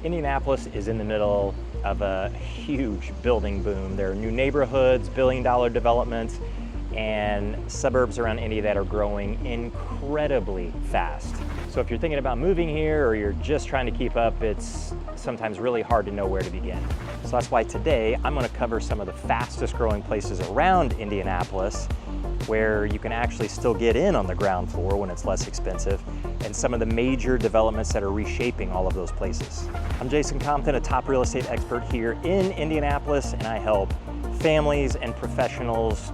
Indianapolis is in the middle of a huge building boom. There are new neighborhoods, billion-dollar developments, and suburbs around Indy that are growing incredibly fast. So if you're thinking about moving here or you're just trying to keep up, it's sometimes really hard to know where to begin. So that's why today I'm going to cover some of the fastest growing places around Indianapolis where you can actually still get in on the ground floor when it's less expensive, and some of the major developments that are reshaping all of those places. I'm Jason Compton, a top real estate expert here in Indianapolis, and I help families and professionals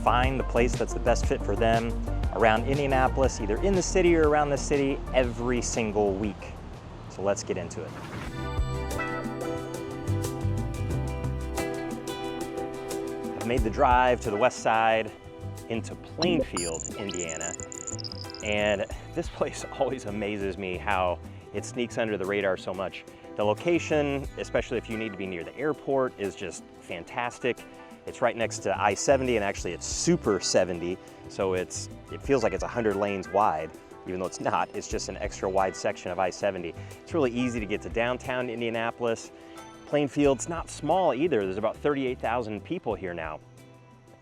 find the place that's the best fit for them around Indianapolis, either in the city or around the city, every single week. So let's get into it. I've made the drive to the west side into Plainfield, Indiana, and this place always amazes me how it sneaks under the radar so much. The location, especially if you need to be near the airport, is just fantastic. It's right next to I-70, and actually it's Super 70, so it feels like it's 100 lanes wide, even though it's not. It's just an extra wide section of I-70. It's really easy to get to downtown Indianapolis. Plainfield's not small either. There's about 38,000 people here now.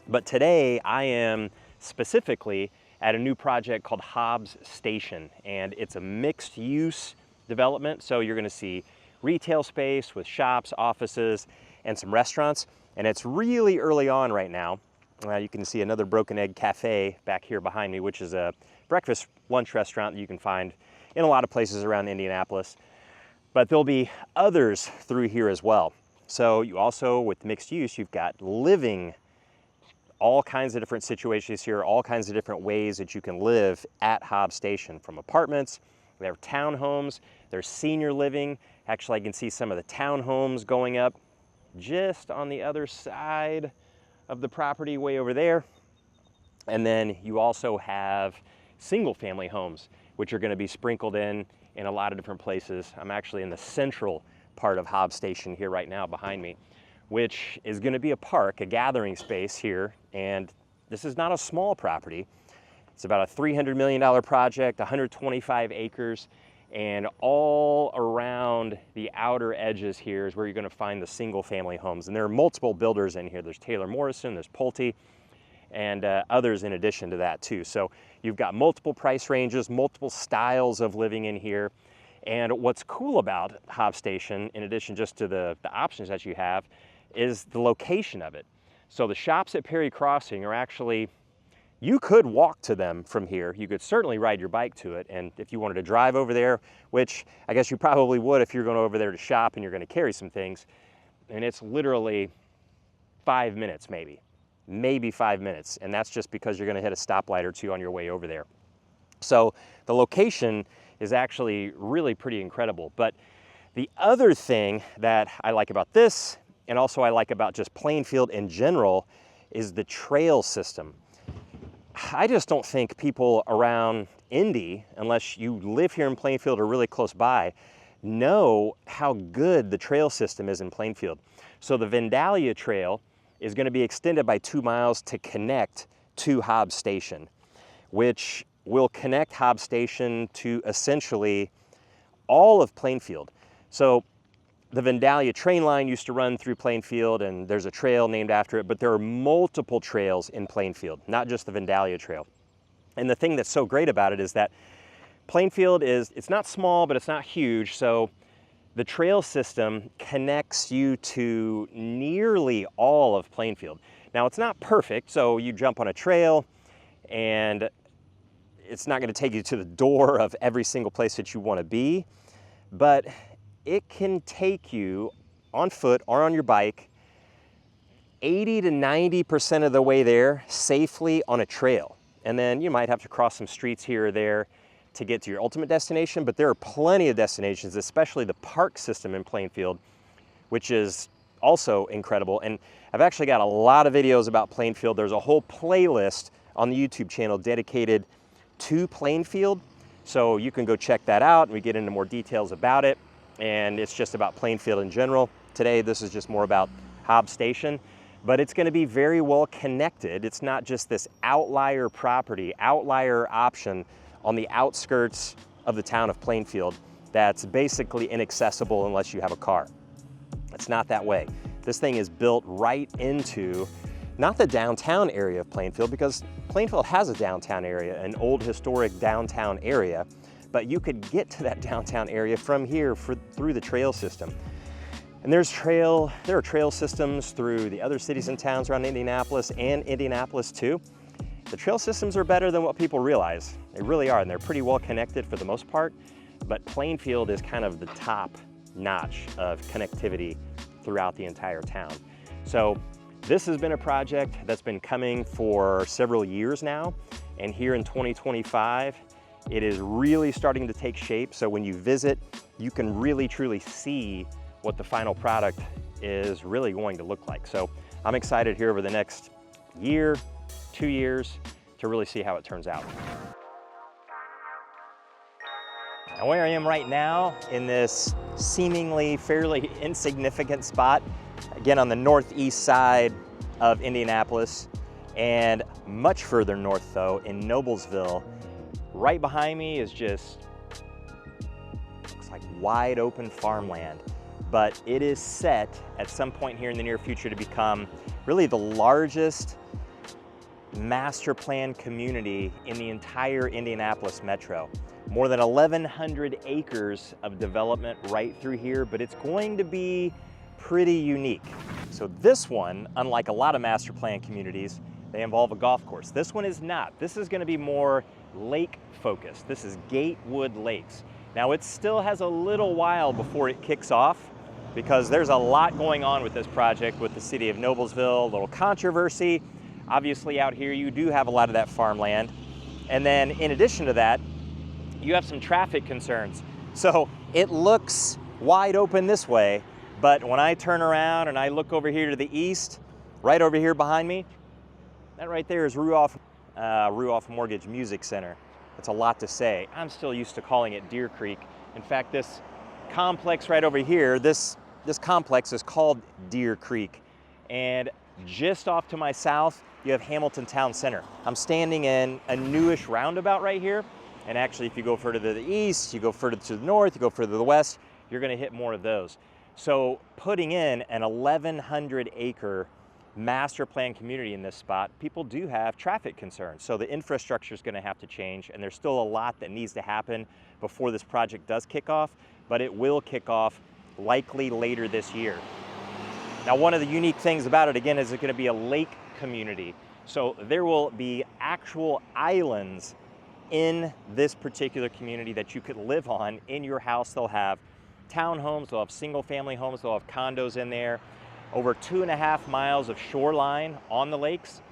But today I am specifically at a new project called Hobbs Station, and it's a mixed use development. So you're gonna see retail space with shops, offices, and some restaurants. And it's really early on right now. You can see another Broken Egg Cafe back here behind me, which is a breakfast lunch restaurant that you can find in a lot of places around Indianapolis. But there'll be others through here as well. So you also, with mixed use, you've got living, all kinds of different situations here, all kinds of different ways that you can live at Hobbs Station, from apartments, there are townhomes, there's senior living. Actually, I can see some of the townhomes going up just on the other side of the property way over there. And then you also have single family homes, which are going to be sprinkled in a lot of different places. I'm actually in the central part of Hobbs Station here right now behind me, which is going to be a park, a gathering space here. And this is not a small property. It's about a $300 million project, 125 acres, and all around the outer edges here is where you're going to find the single family homes. And there are multiple builders in here. There's Taylor Morrison, there's Pulte, and others in addition to that too. So you've got multiple price ranges, multiple styles of living in here. And what's cool about Hobbs Station, in addition just to the options that you have, is the location of it. So the shops at Perry Crossing are actually, you could walk to them from here. You could certainly ride your bike to it. And if you wanted to drive over there, which I guess you probably would if you're going over there to shop and you're going to carry some things, and it's literally 5 minutes maybe 5 minutes. And that's just because you're going to hit a stoplight or two on your way over there. So the location is actually really pretty incredible. But the other thing that I like about this, and also I like about just Plainfield in general, is the trail system. I just don't think people around Indy, unless you live here in Plainfield or really close by, know how good the trail system is in Plainfield. So the Vandalia Trail is going to be extended by 2 miles to connect to Hobbs Station, which will connect Hobbs Station to essentially all of Plainfield. So the Vandalia train line used to run through Plainfield, and there's a trail named after it, but there are multiple trails in Plainfield, not just the Vandalia Trail. And the thing that's so great about it is that Plainfield it's not small, but it's not huge, so the trail system connects you to nearly all of Plainfield. Now, it's not perfect, so you jump on a trail, and it's not going to take you to the door of every single place that you want to be, but it can take you on foot or on your bike 80 to 90% of the way there safely on a trail. And then you might have to cross some streets here or there to get to your ultimate destination, but there are plenty of destinations, especially the park system in Plainfield, which is also incredible. And I've actually got a lot of videos about Plainfield. There's a whole playlist on the YouTube channel dedicated to Plainfield, so you can go check that out, and we get into more details about it. And it's just about Plainfield in general. Today, this is just more about Hobbs Station, but it's going to be very well connected. It's not just this outlier property, outlier option on the outskirts of the town of Plainfield. that's basically inaccessible unless you have a car. It's not that way. This thing is built right into, not the downtown area of Plainfield, because Plainfield has a downtown area, an old historic downtown area, but you could get to that downtown area from here through the trail system. And there are trail systems through the other cities and towns around Indianapolis and Indianapolis too. The trail systems are better than what people realize. They really are, and they're pretty well connected for the most part, but Plainfield is kind of the top notch of connectivity throughout the entire town. So this has been a project that's been coming for several years now, and here in 2025, it is really starting to take shape. So when you visit, you can really truly see what the final product is really going to look like. So I'm excited here over the next year, 2 years, to really see how it turns out. Now where I am right now in this seemingly fairly insignificant spot, again on the northeast side of Indianapolis, and much further north though in Noblesville. Right behind me is just, looks like wide open farmland, but it is set at some point here in the near future to become really the largest master plan community in the entire Indianapolis metro. More than 1,100 acres of development right through here, but it's going to be pretty unique. So this one, unlike a lot of master plan communities, they involve a golf course. This one is not. This is going to be more lake focused. This is Gatewood Lakes. Now it still has a little while before it kicks off because there's a lot going on with this project with the city of Noblesville, a little controversy. Obviously out here you do have a lot of that farmland. And then in addition to that, you have some traffic concerns. So it looks wide open this way, but when I turn around and I look over here to the east, right over here behind me, that right there is Ruoff Mortgage Music Center. That's a lot to say. I'm still used to calling it Deer Creek. In fact, this complex right over here, this complex is called Deer Creek. And just off to my south, you have Hamilton Town Center. I'm standing in a newish roundabout right here. And actually, if you go further to the east, you go further to the north, you go further to the west, you're gonna hit more of those. So putting in an 1,100 acre master plan community in this spot, people do have traffic concerns. So the infrastructure is gonna have to change, and there's still a lot that needs to happen before this project does kick off, but it will kick off likely later this year. Now, one of the unique things about it, again, is it's gonna be a lake community. So there will be actual islands in this particular community that you could live on in your house. They'll have townhomes, they'll have single family homes, they'll have condos in there. Over 2.5 miles of shoreline on the lakes.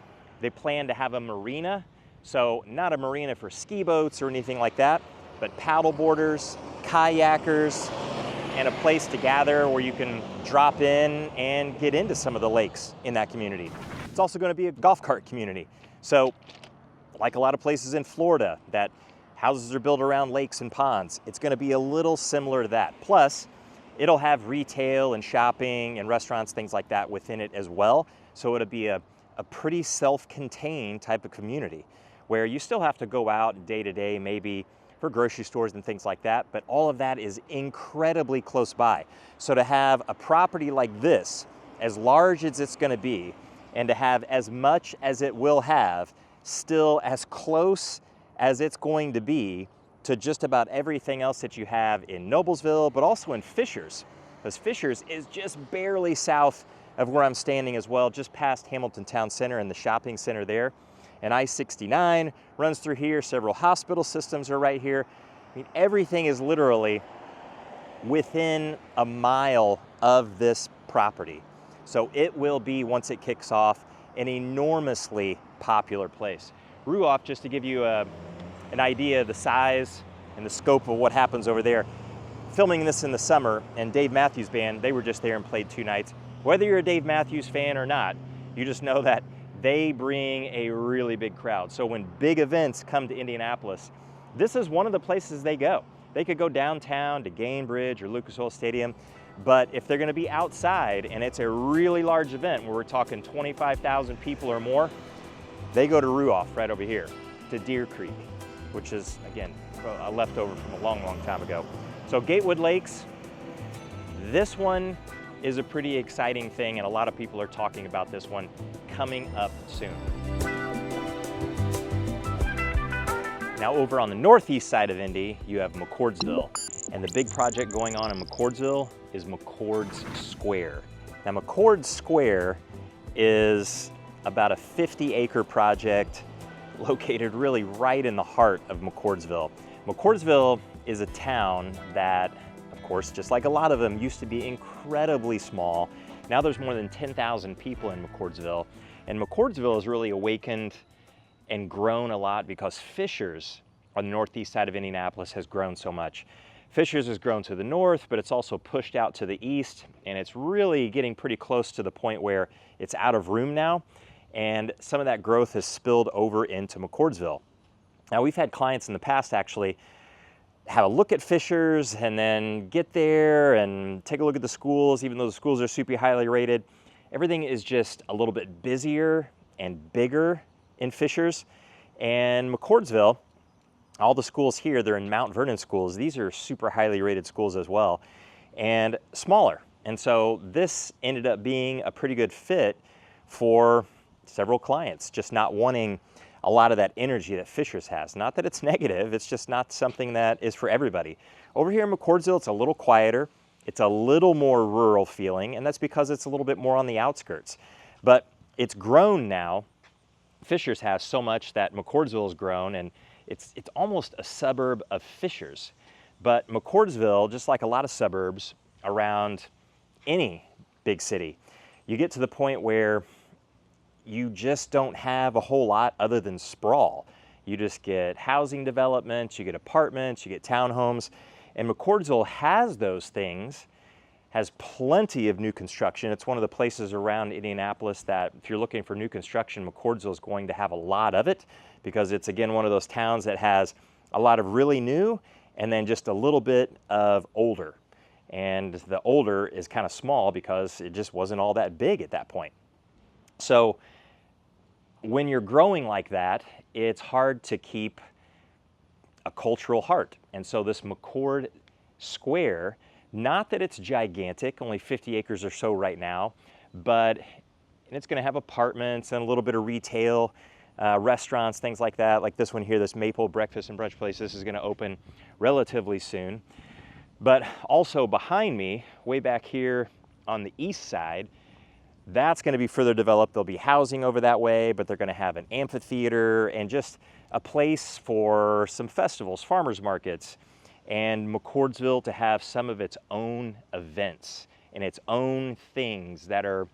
They plan to have a marina. So not a marina for ski boats or anything like that, but paddle boarders, kayakers, and a place to gather where you can drop in and get into some of the lakes in that community. It's also going to be a golf cart community. So like a lot of places in Florida that houses are built around lakes and ponds, it's going to be a little similar to that. Plus, it'll have retail and shopping and restaurants, things like that within it as well. So it'll be a pretty self-contained type of community where you still have to go out day to day, maybe for grocery stores and things like that, but all of that is incredibly close by. So to have a property like this, as large as it's going to be, and to have as much as it will have, still as close as it's going to be to just about everything else that you have in Noblesville, but also in Fishers, because Fishers is just barely south of where I'm standing as well, just past Hamilton Town Center and the shopping center there. And I-69 runs through here. Several hospital systems are right here. I mean, everything is literally within a mile of this property. So it will be, once it kicks off, an enormously popular place. Ruoff, just to give you an idea of the size and the scope of what happens over there, filming this in the summer, and Dave Matthews Band, they were just there and played 2 nights. Whether you're a Dave Matthews fan or not, you just know that they bring a really big crowd. So when big events come to Indianapolis, this is one of the places they go. They could go downtown to Gainbridge or Lucas Oil Stadium, but if they're gonna be outside and it's a really large event where we're talking 25,000 people or more, they go to Ruoff right over here, to Deer Creek, which is, again, a leftover from a long, long time ago. So Gatewood Lakes, this one is a pretty exciting thing, and a lot of people are talking about this one coming up soon. Now over on the northeast side of Indy, you have McCordsville. And the big project going on in McCordsville is McCord's Square. Now McCord's Square is about a 50-acre project located really right in the heart of McCordsville. McCordsville is a town that, of course, just like a lot of them, used to be incredibly small. Now there's more than 10,000 people in McCordsville. And McCordsville has really awakened and grown a lot because Fishers on the northeast side of Indianapolis has grown so much. Fishers has grown to the north, but it's also pushed out to the east, and it's really getting pretty close to the point where it's out of room now, and some of that growth has spilled over into McCordsville. Now we've had clients in the past actually have a look at Fishers and then get there and take a look at the schools, even though the schools are super highly rated. Everything is just a little bit busier and bigger in Fishers. And McCordsville, all the schools here, they're in Mount Vernon schools. These are super highly rated schools as well, and smaller. And so this ended up being a pretty good fit for several clients, just not wanting a lot of that energy that Fishers has. Not that it's negative, it's just not something that is for everybody. Over here in McCordsville, it's a little quieter, it's a little more rural feeling, and that's because it's a little bit more on the outskirts. But it's grown now. Fishers has so much that McCordsville has grown, and it's almost a suburb of Fishers. But McCordsville, just like a lot of suburbs around any big city, you get to the point where you just don't have a whole lot other than sprawl. You just get housing development, you get apartments, you get townhomes, and McCordsville has those things, has plenty of new construction. It's one of the places around Indianapolis that if you're looking for new construction, McCordsville is going to have a lot of it, because it's, again, one of those towns that has a lot of really new and then just a little bit of older. And the older is kind of small because it just wasn't all that big at that point. So when you're growing like that, it's hard to keep a cultural heart. And so this McCord Square, not that it's gigantic, only 50 acres or so right now, but it's going to have apartments and a little bit of retail, restaurants, things like that. Like this one here, this Maple Breakfast and Brunch place, this is going to open relatively soon. But also behind me, way back here on the east side, that's going to be further developed. There'll be housing over that way, but they're going to have an amphitheater and just a place for some festivals, farmers markets, and McCordsville to have some of its own events and its own things that are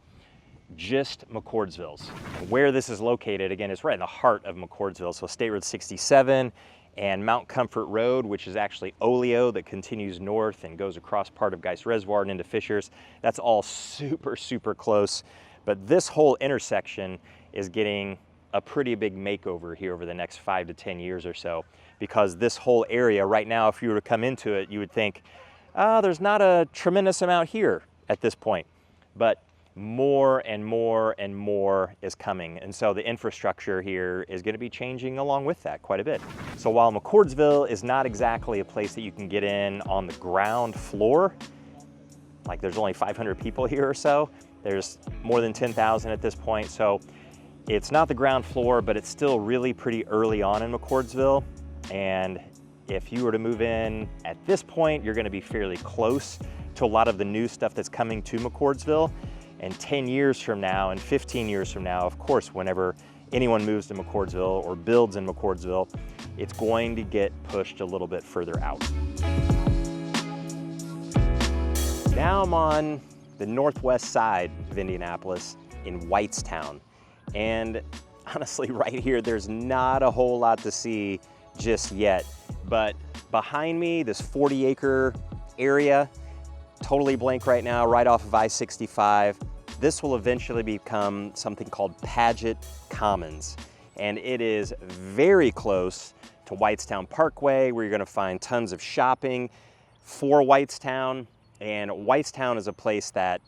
just McCordsville's. Where this is located, again, is right in the heart of McCordsville. So State Road 67 and Mount Comfort Road, which is actually Oleo that continues north and goes across part of Geist Reservoir and into Fishers. That's all super, super close. But this whole intersection is getting a pretty big makeover here over the next 5 to 10 years or so, because this whole area right now, if you were to come into it, you would think, there's not a tremendous amount here at this point. But more and more and more is coming. And so the infrastructure here is going to be changing along with that quite a bit. So while McCordsville is not exactly a place that you can get in on the ground floor, like there's only 500 people here or so, there's more than 10,000 at this point. So it's not the ground floor, but it's still really pretty early on in McCordsville. And if you were to move in at this point, you're going to be fairly close to a lot of the new stuff that's coming to McCordsville. And 10 years from now and 15 years from now, of course, whenever anyone moves to McCordsville or builds in McCordsville, it's going to get pushed a little bit further out. Now I'm on the northwest side of Indianapolis in Whitestown. And honestly, right here, there's not a whole lot to see just yet. But behind me, this 40-acre area, totally blank right now, right off of I-65. This will eventually become something called Paget Commons. And it is very close to Whitestown Parkway, where you're gonna find tons of shopping for Whitestown. And Whitestown is a place that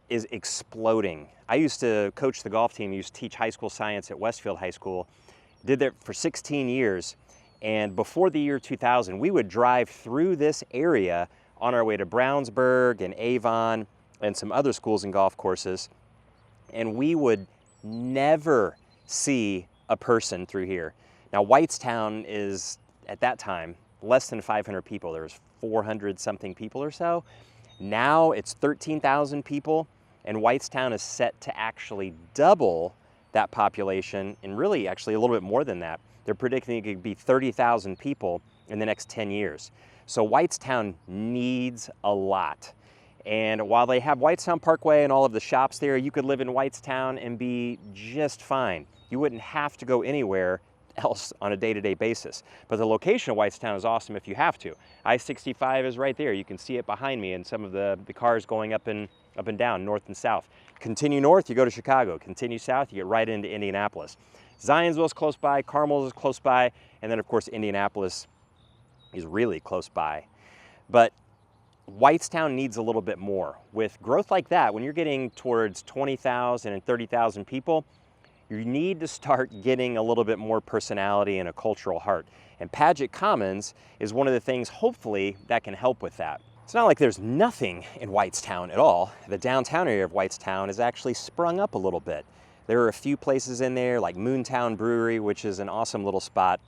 is exploding. I used to coach the golf team, used to teach high school science at Westfield High School, did that for 16 years. And before the year 2000, we would drive through this area on our way to Brownsburg and Avon and some other schools and golf courses, and we would never see a person through here. Now, Whitestown is, at that time, less than 500 people. There was 400 something people or so. Now it's 13,000 people, and Whitestown is set to actually double that population, and really actually a little bit more than that. They're predicting it could be 30,000 people in the next 10 years. So Whitestown needs a lot. And while they have Whitestown Parkway and all of the shops there, you could live in Whitestown and be just fine. You wouldn't have to go anywhere else on a day-to-day basis. But the location of Whitestown is awesome if you have to. I-65 is right there. You can see it behind me and some of the cars going up and down, north and south. Continue north, you go to Chicago. Continue south, you get right into Indianapolis. Zionsville's close by, Carmel is close by, and then of course Indianapolis is really close by. But Whitestown needs a little bit more. With growth like that, when you're getting towards 20,000 and 30,000 people, you need to start getting a little bit more personality and a cultural heart. And Paget Commons is one of the things, hopefully, that can help with that. It's not like there's nothing in Whitestown at all. The downtown area of Whitestown has actually sprung up a little bit. There are a few places in there, like Moontown Brewery, which is an awesome little spot,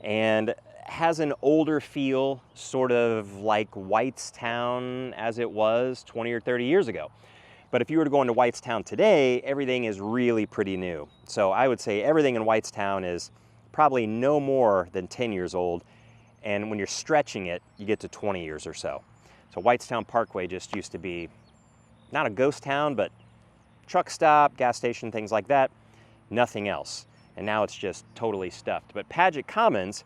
and has an older feel, sort of like Whitestown as it was 20 or 30 years ago. But if you were to go into Whitestown today, everything is really pretty new. So I would say everything in Whitestown is probably no more than 10 years old. And when you're stretching it, you get to 20 years or so. So Whitestown Parkway just used to be not a ghost town, but truck stop, gas station, things like that, nothing else. And now it's just totally stuffed. But Paget Commons,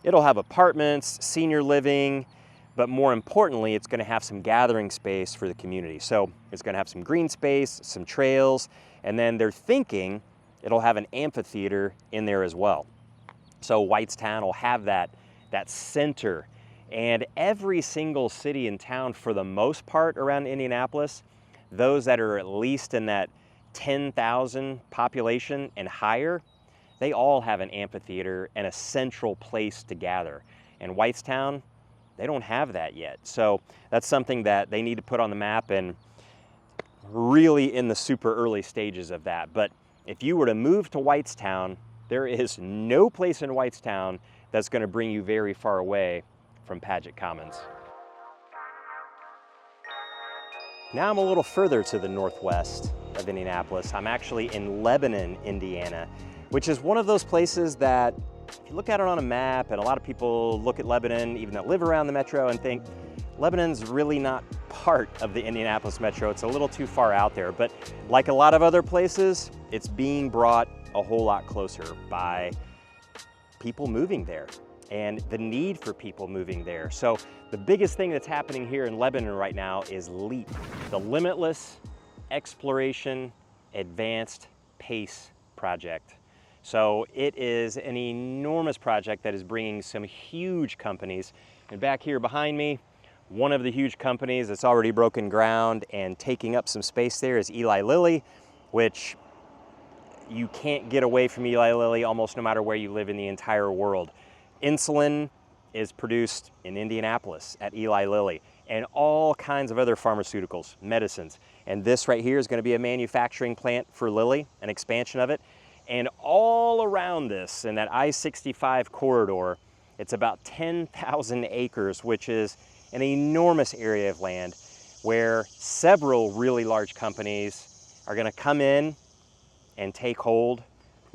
it'll have apartments, senior living, but more importantly, it's gonna have some gathering space for the community. So it's gonna have some green space, some trails, and then they're thinking it'll have an amphitheater in there as well. So Whitestown will have that center. And every single city and town, for the most part around Indianapolis, those that are at least in that 10,000 population and higher, they all have an amphitheater and a central place to gather. And Whitestown, they don't have that yet. So that's something that they need to put on the map, and really in the super early stages of that. But if you were to move to Whitestown, there is no place in Whitestown that's going to bring you very far away from Paget Commons. Now I'm a little further to the northwest of Indianapolis. I'm actually in Lebanon, Indiana, which is one of those places that if you look at it on a map, and a lot of people look at Lebanon, even that live around the metro, and think Lebanon's really not part of the Indianapolis metro. It's a little too far out there. But like a lot of other places, it's being brought a whole lot closer by people moving there and the need for people moving there. So the biggest thing that's happening here in Lebanon right now is LEAP, the Limitless Exploration Advanced PACE project. So it is an enormous project that is bringing some huge companies. And back here behind me, one of the huge companies that's already broken ground and taking up some space there is Eli Lilly, which you can't get away from Eli Lilly almost no matter where you live in the entire world. Insulin is produced in Indianapolis at Eli Lilly, and all kinds of other pharmaceuticals, medicines. And this right here is going to be a manufacturing plant for Lilly, an expansion of it. And all around this, in that I-65 corridor, it's about 10,000 acres, which is an enormous area of land where several really large companies are going to come in and take hold,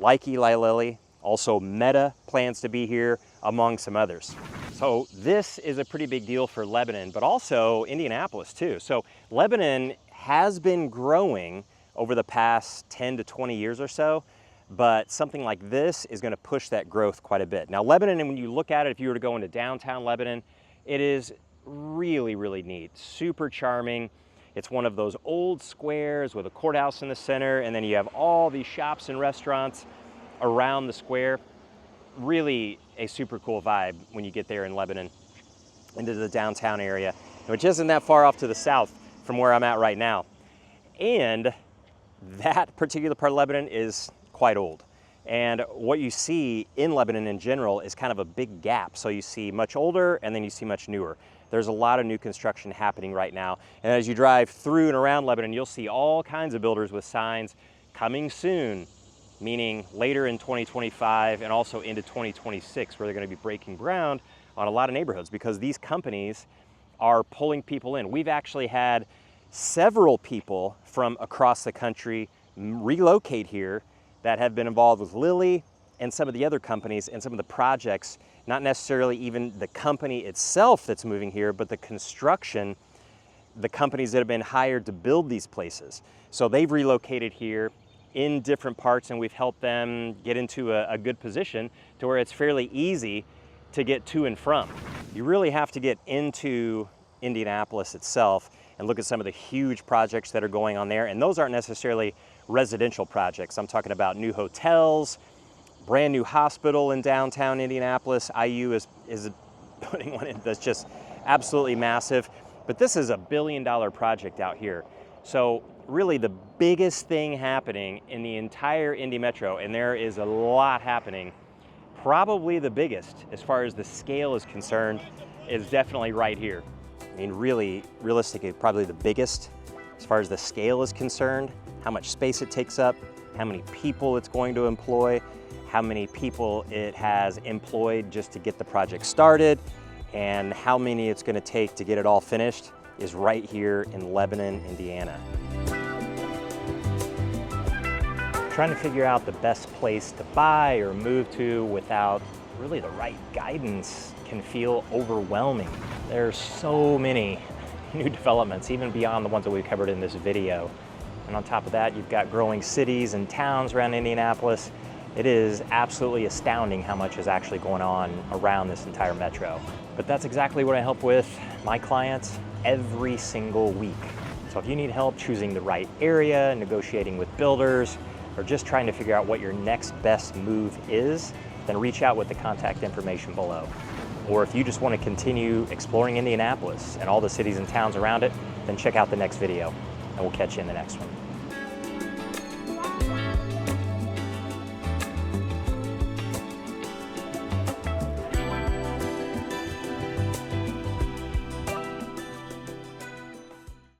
like Eli Lilly. Also, Meta plans to be here, among some others. So this is a pretty big deal for Lebanon, but also Indianapolis too. So Lebanon has been growing over the past 10 to 20 years or so, but something like this is going to push that growth quite a bit. Now Lebanon, and when you look at it, if you were to go into downtown Lebanon, it is really, really neat, super charming. It's one of those old squares with a courthouse in the center, and then you have all these shops and restaurants around the square. Really a super cool vibe when you get there in Lebanon into the downtown area, which isn't that far off to the south from where I'm at right now. And that particular part of Lebanon is quite old. And what you see in Lebanon in general is kind of a big gap. So you see much older and then you see much newer. There's a lot of new construction happening right now. And as you drive through and around Lebanon, you'll see all kinds of builders with signs coming soon, meaning later in 2025 and also into 2026, where they're going to be breaking ground on a lot of neighborhoods because these companies are pulling people in. We've actually had several people from across the country relocate here that have been involved with Lilly and some of the other companies and some of the projects, not necessarily even the company itself that's moving here, but the construction, the companies that have been hired to build these places. So they've relocated here in different parts, and we've helped them get into a good position to where it's fairly easy to get to and from. You really have to get into Indianapolis itself and look at some of the huge projects that are going on there. And those aren't necessarily residential projects. I'm talking about new hotels, brand new hospital in downtown Indianapolis. IU is putting one in that's just absolutely massive. But this is a $1 billion project out here. So really the biggest thing happening in the entire Indy Metro, and there is a lot happening, probably the biggest as far as the scale is concerned, is definitely right here. I mean, really, realistically, probably the biggest as far as the scale is concerned, how much space it takes up, how many people it's going to employ, how many people it has employed just to get the project started, and how many it's going to take to get it all finished is right here in Lebanon, Indiana. Trying to figure out the best place to buy or move to without really the right guidance can feel overwhelming. There's so many new developments, even beyond the ones that we've covered in this video. And on top of that, you've got growing cities and towns around Indianapolis. It is absolutely astounding how much is actually going on around this entire metro. But that's exactly what I help with my clients every single week. So if you need help choosing the right area, negotiating with builders, or just trying to figure out what your next best move is, then reach out with the contact information below. Or if you just want to continue exploring Indianapolis and all the cities and towns around it, then check out the next video, and we'll catch you in the next one.